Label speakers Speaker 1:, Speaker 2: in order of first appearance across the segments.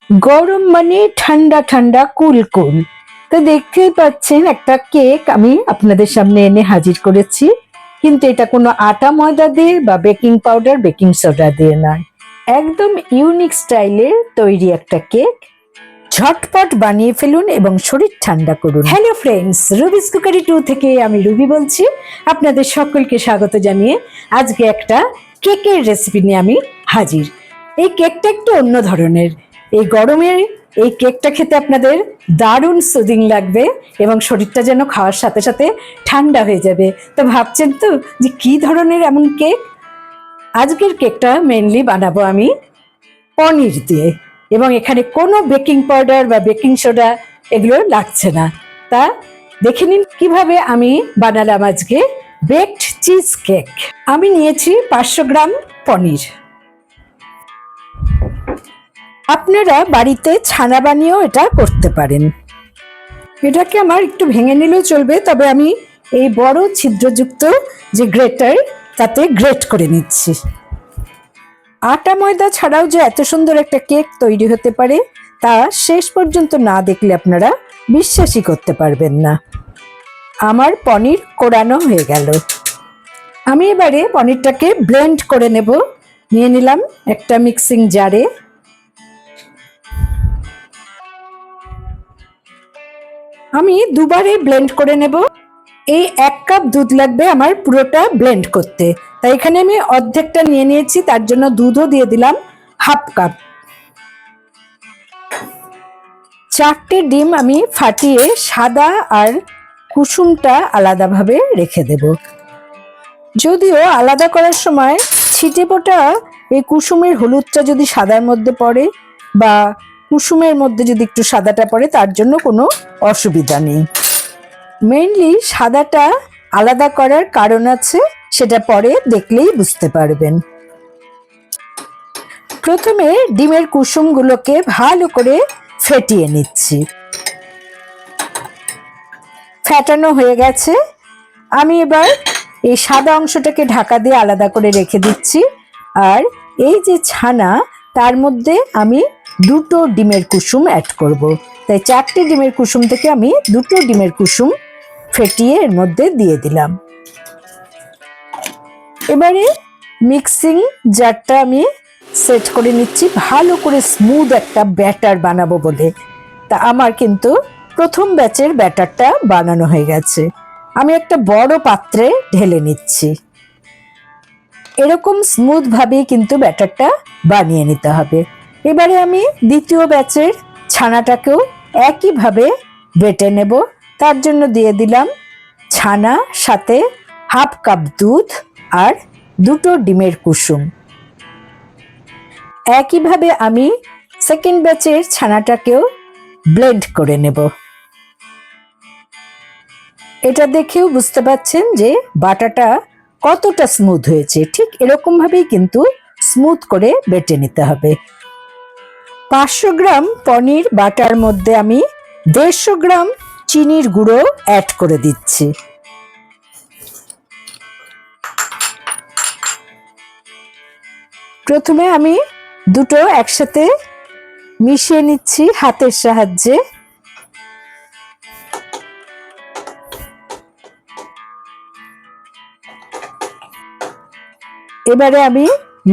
Speaker 1: গরম মানে ঠান্ডা ঠান্ডা কুল কুল। তো দেখতেই পাচ্ছেন একটা কেক আমি আপনাদের সামনে এনে হাজির করেছি, কিন্তু এটা কোনো আটা ময়দা দিয়ে বা বেকিং পাউডার বেকিং সোডা দিয়ে নয়, একদম ইউনিক স্টাইলের তৈরি একটা কেক। ঝটপট বানিয়ে ফেলুন এবং শরীর ঠান্ডা করুন। হ্যালো ফ্রেন্ডস, রুবিস কুকারি 2 থেকে আমি রুবি বলছি। আপনাদের সকলকে স্বাগত জানিয়ে আজকে একটা কেকের রেসিপি নিয়ে আমি হাজির। এই কেকটা একটু অন্য ধরনের। এই গরমে এই কেকটা খেতে আপনাদের দারুণ সুদিং লাগবে এবং শরীরটা যেন খাওয়ার সাথে সাথে ঠান্ডা হয়ে যাবে। তো ভাবছেন তো যে কি ধরনের এমন কেক? আজকের কেকটা মেনলি বানাবো আমি পনির দিয়ে, এবং এখানে কোনো বেকিং পাউডার বা বেকিং সোডা এগুলো লাগছে না। তা দেখে নিন কিভাবে আমি বানালাম আজকে বেকড চিজ কেক। আমি নিয়েছি 500 গ্রাম পনির। আপনারা বাড়িতে ছানা বানিয়েও এটা করতে পারেন। এটাকে আমার একটু ভেঙে নিলেও চলবে, তবে আমি এই বড় ছিদ্রযুক্ত যে গ্রেটার তাতে গ্রেট করে নিচ্ছি। আটা ময়দা ছাড়াও যে এত সুন্দর একটা কেক তৈরি হতে পারে তা শেষ পর্যন্ত না দেখলে আপনারা বিশ্বাসই করতে পারবেন না। আমার পনির কোরানো হয়ে গেল। আমি এবারে পনিরটাকে ব্লেন্ড করে নেব। নিয়ে নিলাম একটা মিক্সিং জারে। আমি দুবারে ব্লেন্ড করে নেব। এই 1 কাপ দুধ লাগবে আমার পুরোটা ব্লেন্ড করতে, তাই এখানে আমি অর্ধেকটা নিয়ে নিয়েছি, তার জন্য দুধও দিয়ে দিলাম হাফ কাপ। 4টে ডিম আমি ফাটিয়ে সাদা আর কুসুমটা আলাদাভাবে রেখে দেব। যদিও আলাদা করার সময় ছিটে ফোটা এই কুসুমের হলুদটা যদি সাদার মধ্যে পড়ে বা কুসুমের মধ্যে যদি একটু সাদাটা পড়ে তার জন্য কোনো অসুবিধা নেই। মেইনলি সাদাটা আলাদা করার কারণ আছে, সেটা পরে দেখলেই বুঝতে পারবেন। প্রথমে ডিমের কুসুমগুলোকে ভালো করে ফেটিয়ে নিচ্ছি। ফেটানো হয়ে গেছে। আমি এবার এই সাদা অংশটাকে ঢাকা দিয়ে আলাদা করে রেখে দিচ্ছি। আর এই যে ছানা, তার মধ্যে আমি 2টো ডিমের কুসুম অ্যাড করব। তাই 4টে ডিমের কুসুম থেকে আমি 2টো ডিমের কুসুম ফেটিয়ে এর মধ্যে দিয়ে দিলাম। এবারে মিক্সিং জারটা আমি সেট করে নিচ্ছি, ভালো করে স্মুথ একটা ব্যাটার বানাবো বলে। তা আমার কিন্তু প্রথম ব্যাচের ব্যাটারটা বানানো হয়ে গেছে। আমি একটা বড় পাত্রে ঢেলে নিচ্ছি। এরকম স্মুথ ভাবেই কিন্তু ব্যাটারটা বানিয়ে নিতে হবে। এবারে আমি দ্বিতীয় ব্যাচের ছানাটাকেও একইভাবে বেটে নেব। তার জন্য দিয়ে দিলাম ছানা, সাথে হাফ কাপ দুধ আর 2টো ডিমের কুসুম। একইভাবে আমি সেকেন্ড ব্যাচের ছানাটাকেও ব্লেন্ড করে নেব। এটা দেখেও বুঝতে পাচ্ছেন যে বাটাটা কতটা স্মুথ হয়েছে। ঠিক এরকম ভাবেই কিন্তু স্মুথ করে বেটে নিতে হবে। 500 গ্রাম পনির বাটার মধ্যে আমি 150 গ্রাম চিনির গুঁড়ো অ্যাড করে দিচ্ছি। প্রথমে আমি দুটো একসাথে মিশিয়ে নিচ্ছি হাতের সাহায্যে। এবারে আমি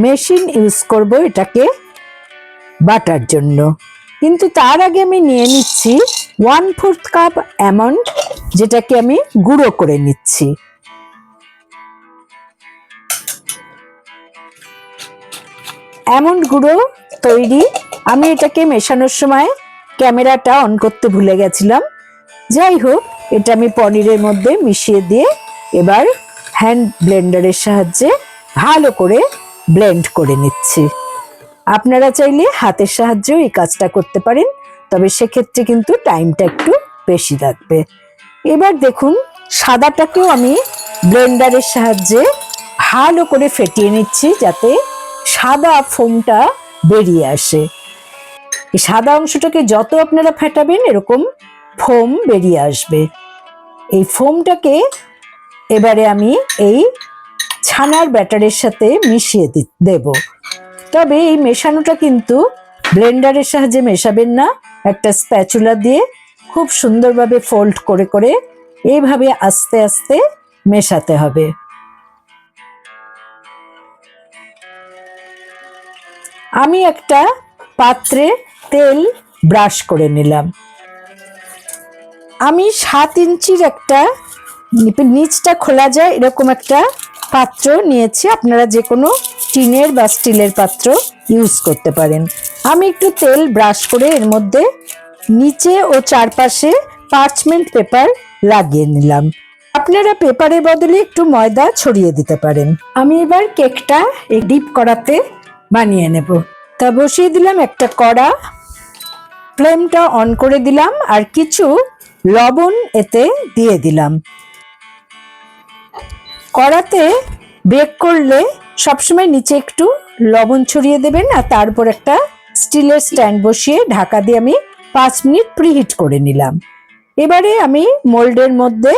Speaker 1: মেশিন ইউজ করব এটাকে বাটার জন্য, কিন্তু তার আগে আমি নিয়ে নিচ্ছি 1/4 কাপ আমন্ড, যেটাকে আমি গুঁড়ো করে নিচ্ছি। আমন্ড গুঁড়ো তৈরি। আমি এটাকে মেশানোর সময় ক্যামেরাটা অন করতে ভুলে গেছিলাম। যাই হোক, এটা আমি পনিরের মধ্যে মিশিয়ে দিয়ে এবার হ্যান্ড ব্লেন্ডারের সাহায্যে ভালো করে ব্লেন্ড করে নিচ্ছি। আপনারা চাইলে হাতের সাহায্যেও এই কাজটা করতে পারেন, তবে সেক্ষেত্রে কিন্তু টাইমটা একটু বেশি লাগবে। এবার দেখুন, সাদাটাকেও আমি ব্লেন্ডারের সাহায্যে ভালো করে ফেটিয়ে নিচ্ছি যাতে সাদা ফোমটা বেরিয়ে আসে। এই সাদা অংশটাকে যত আপনারা ফেটাবেন এরকম ফোম বেরিয়ে আসবে। এই ফোমটাকে এবারে আমি এই ছানার ব্যাটারের সাথে মিশিয়ে দেব। তবে এই মেশানোটা কিন্তু ব্লেন্ডারের সাহায্যে মেশাবেন না, একটা স্প্যাচুলা দিয়ে খুব সুন্দরভাবে ফোল্ড করে করে এইভাবে আস্তে আস্তে মেশাতে হবে। আমি একটা পাত্রে তেল ব্রাশ করে নিলাম। আমি 7 ইঞ্চির একটা নিচটা খোলা যায় এরকম একটা পাত্র নিয়েছি। আপনারা যে কোনো টিনের বা স্টিলের পাত্র ইউজ করতে পারেন। আমি একটু তেল ব্রাশ করে এর মধ্যে নিচে ও চারপাশে পার্চমেন্ট পেপার লাগিয়ে নিলাম। আপনারা পেপারের বদলে একটু ময়দা ছড়িয়ে দিতে পারেন। আমি এবার কেকটা এই ডিপ কড়াতে বানিয়ে নেব। তা বসিয়ে দিলাম একটা কড়া, ফ্লেমটা অন করে দিলাম আর কিছু লবণ এতে দিয়ে দিলাম। কড়াতে বেক করলে সবসময় নিচে একটু লবণ ছড়িয়ে দেবেন আর তারপর একটা স্টিলের স্ট্যান্ড বসিয়ে ঢাকা দিয়ে আমি 5 মিনিট প্রিহিট করে নিলাম। এবারে আমি মোল্ডের মধ্যে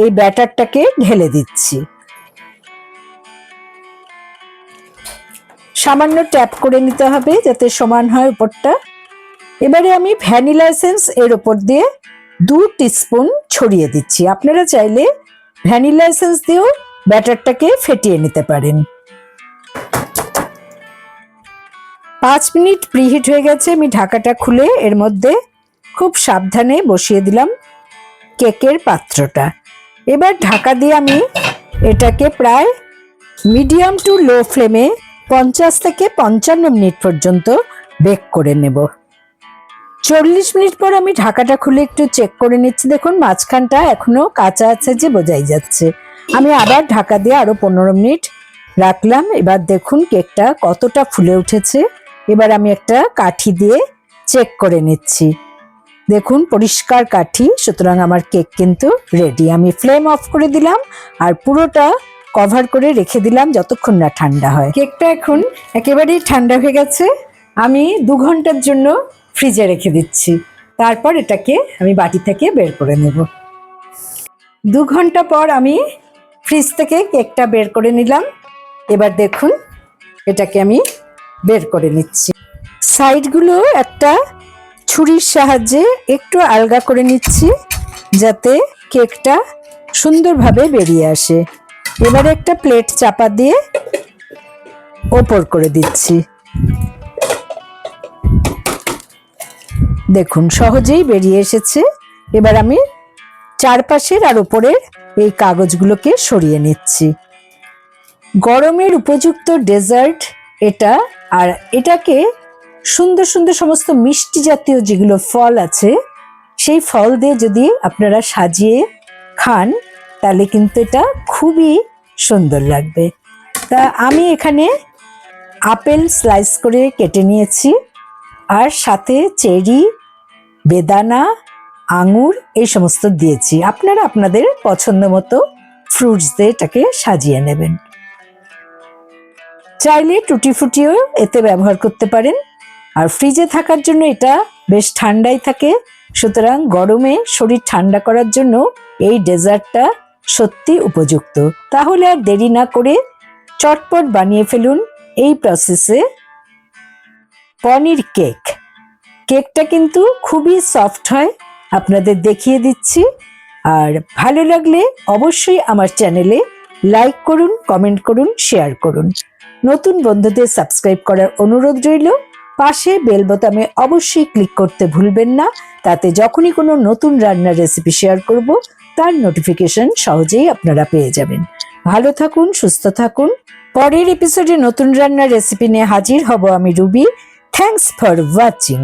Speaker 1: এই ব্যাটারটাকে ঢেলে দিচ্ছি। সামান্য ট্যাপ করে নিতে হবে যাতে সমান হয় উপরটা। এবারে আমি ভ্যানিলা এসেন্স এর উপর দিয়ে 2 টিস্পুন ছড়িয়ে দিচ্ছি। আপনারা চাইলে ভ্যানিলা এসেন্স দিয়েও ব্যাটারটাকে ফেটিয়ে নিতে পারেন। 5 মিনিট প্রিহিট হয়ে গেছে। আমি ঢাকাটা খুলে এর মধ্যে খুব সাবধানে বসিয়ে দিলাম কেকের পাত্রটা। এবার ঢাকা দিয়ে আমি এটাকে প্রায় মিডিয়াম টু লো ফ্লেমে 50 থেকে 55 মিনিট পর্যন্ত বেক করে নেব। 40 মিনিট পর আমি ঢাকাটা খুলে একটু চেক করে নিচ্ছি। দেখুন মাঝখানটা এখনো কাঁচা আছে যে বোঝাই যাচ্ছে। আমি আবার ঢাকা দিয়ে আরো 15 মিনিট রাখলাম। এবার দেখুন কেকটা কতটা ফুলে উঠেছে। এবার আমি একটা কাঠি দিয়ে চেক করে নিচ্ছি। দেখুন পরিষ্কার কাঠি, সুতরাং আমার কেক কিন্তু রেডি। আমি ফ্লেম অফ করে দিলাম আর পুরোটা কভার করে রেখে দিলাম যতক্ষণ না ঠান্ডা হয়। কেকটা এখন একেবারেই ঠান্ডা হয়ে গেছে। আমি 2 ঘন্টার জন্য ফ্রিজে রেখে দিচ্ছি। তারপর এটাকে আমি বাটি থেকে বের করে নেব। 2 ঘন্টা পর আমি ফ্রিজ থেকে কেকটা বের করে নিলাম। এবার দেখুন এটাকে আমি বের করে নিচ্ছি। সাইডগুলো একটা ছুরির সাহায্যে একটু আলগা করে নিচ্ছি যাতে কেকটা সুন্দরভাবে বেরিয়ে আসে। এবারে একটা প্লেট চাপা দিয়ে ওপর করে দিচ্ছি। দেখুন সহজেই বেরিয়ে এসেছে। এবার আমি চারপাশের আর উপরের এই কাগজগুলোকে সরিয়ে নিচ্ছি। গরমের উপযুক্ত ডেজার্ট এটা। আর এটাকে সুন্দর সুন্দর সমস্ত মিষ্টি জাতীয় যেগুলো ফল আছে সেই ফল দিয়ে যদি আপনারা সাজিয়ে খান তাহলে কিন্তু এটা খুবই সুন্দর লাগবে। তা আমি এখানে আপেল স্লাইস করে কেটে নিয়েছি আর সাথে চেরি, বেদানা, আঙুর এই সমস্ত দিয়েছি। আপনারা আপনাদের পছন্দ মতো ফ্রুটস দিয়ে এটাকে সাজিয়ে নেবেন। চাইলে টুটি ফুটিও এতে ব্যবহার করতে পারেন। আর ফ্রিজে থাকার জন্য এটা বেশ ঠান্ডাই থাকে, সুতরাং গরমে শরীর ঠান্ডা করার জন্য এই ডেজার্টটা সত্যি উপযুক্ত। তাহলে আর দেরি না করে চটপট বানিয়ে ফেলুন এই প্রসেসে পনির কেক। কেকটা কিন্তু খুবই সফট হয়, আপনাদের দেখিয়ে দিচ্ছি। আর ভালো লাগলে অবশ্যই আমার চ্যানেলে লাইক করুন, কমেন্ট করুন, শেয়ার করুন। নতুন বন্ধুদের সাবস্ক্রাইব করার অনুরোধ রইল। পাশে বেল বোতামে অবশ্যই ক্লিক করতে ভুলবেন না, তাতে যখনই কোনো নতুন রান্নার রেসিপি শেয়ার করব তার নোটিফিকেশন সহজেই আপনারা পেয়ে যাবেন। ভালো থাকুন, সুস্থ থাকুন। পরের এপিসোডে নতুন রান্নার রেসিপি নিয়ে হাজির হব আমি রুবি। Thanks for watching.